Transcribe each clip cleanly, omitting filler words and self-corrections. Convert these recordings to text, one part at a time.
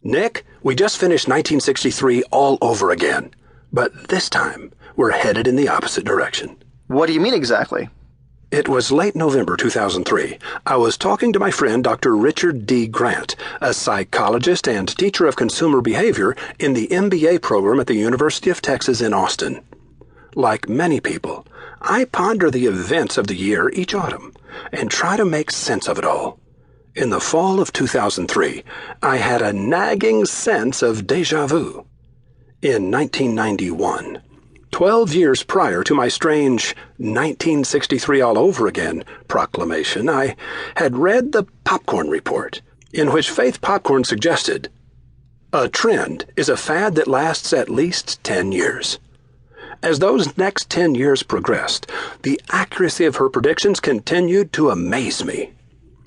Nick, we just finished 1963 all over again, but this time we're headed in the opposite direction. What do you mean exactly? It was late November 2003. I was talking to my friend Dr. Richard D. Grant, a psychologist and teacher of consumer behavior in the MBA program at the University of Texas in Austin. Like many people, I ponder the events of the year each autumn and try to make sense of it all. In the fall of 2003, I had a nagging sense of déjà vu. In 1991, 12 years prior to my strange 1963 all over again proclamation, I had read the Popcorn Report, in which Faith Popcorn suggested, "A trend is a fad that lasts at least 10 years." As those next 10 years progressed, the accuracy of her predictions continued to amaze me.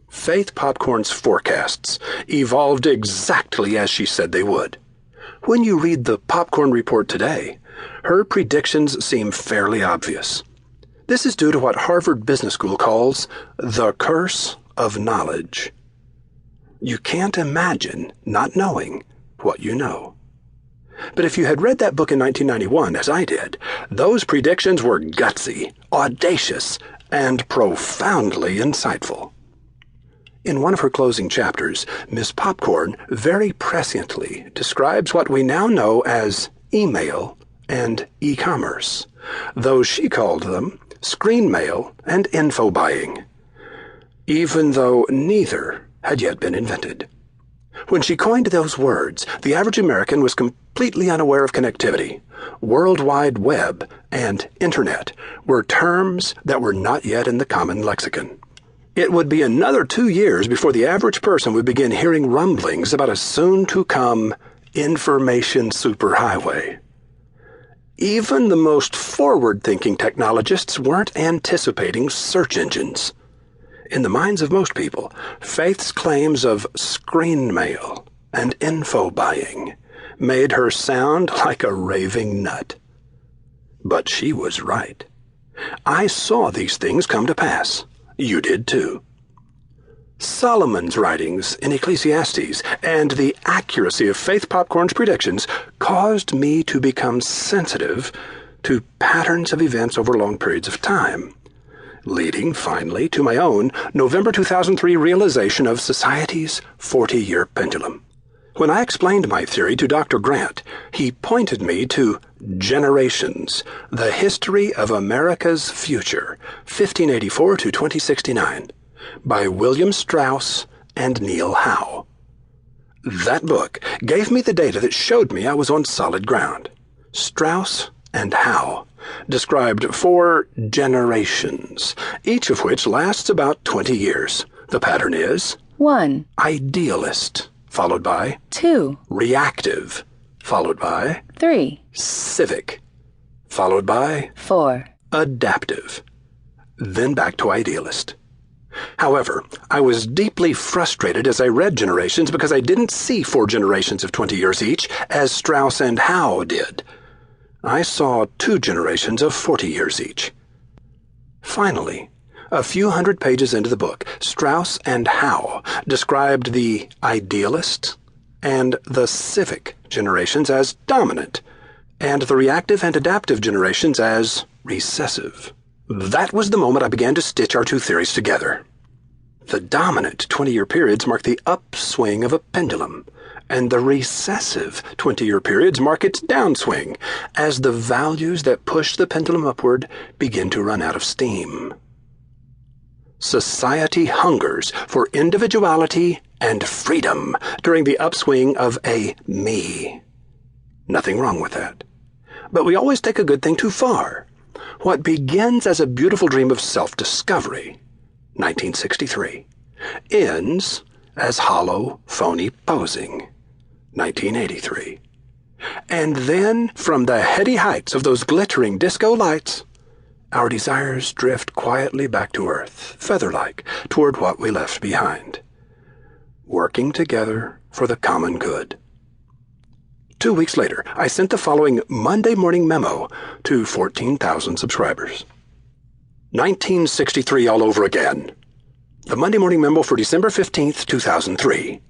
Faith Popcorn's forecasts evolved exactly as she said they would. When you read the Popcorn Report today, her predictions seem fairly obvious. This is due to what Harvard Business School calls the curse of knowledge. You can't imagine not knowing what you know. But if you had read that book in 1991, as I did, those predictions were gutsy, audacious, and profoundly insightful. In one of her closing chapters, Miss Popcorn very presciently describes what we now know as email and e-commerce, though she called them screen mail and info buying, even though neither had yet been invented. When she coined those words, the average American was completely unaware of connectivity. World Wide Web and Internet were terms that were not yet in the common lexicon. It would be another 2 years before the average person would begin hearing rumblings about a soon-to-come information superhighway. Even the most forward-thinking technologists weren't anticipating search engines. In the minds of most people, Faith's claims of screen mail and info buying made her sound like a raving nut. But she was right. I saw these things come to pass. You did too. Solomon's writings in Ecclesiastes and the accuracy of Faith Popcorn's predictions caused me to become sensitive to patterns of events over long periods of time, leading finally to my own November 2003 realization of society's 40-year pendulum. When I explained my theory to Dr. Grant, he pointed me to Generations, the History of America's Future, 1584 to 2069, by William Strauss and Neil Howe. That book gave me the data that showed me I was on solid ground. Strauss and Howe described 4 generations, each of which lasts about 20 years. The pattern is 1. Idealist, followed by 2. Reactive, followed by 3. Civic, followed by 4. Adaptive, then back to Idealist. However, I was deeply frustrated as I read Generations because I didn't see 4 generations of 20 years each as Strauss and Howe did. I saw 2 generations of 40 years each. Finally, a few hundred pages into the book, Strauss and Howe described the Idealist and the Civic generations as dominant, and the Reactive and Adaptive generations as recessive. That was the moment I began to stitch our 2 theories together. The dominant 20-year periods mark the upswing of a pendulum, and the recessive 20-year periods mark its downswing as the values that push the pendulum upward begin to run out of steam. Society hungers for individuality and freedom during the upswing of a me. Nothing wrong with that. But we always take a good thing too far. What begins as a beautiful dream of self-discovery, 1963, ends as hollow, phony posing, 1983. And then, from the heady heights of those glittering disco lights, our desires drift quietly back to earth, feather-like, toward what we left behind, working together for the common good. 2 weeks later, I sent the following Monday morning memo to 14,000 subscribers. 1963 all over again. The Monday morning memo for December 15th, 2003.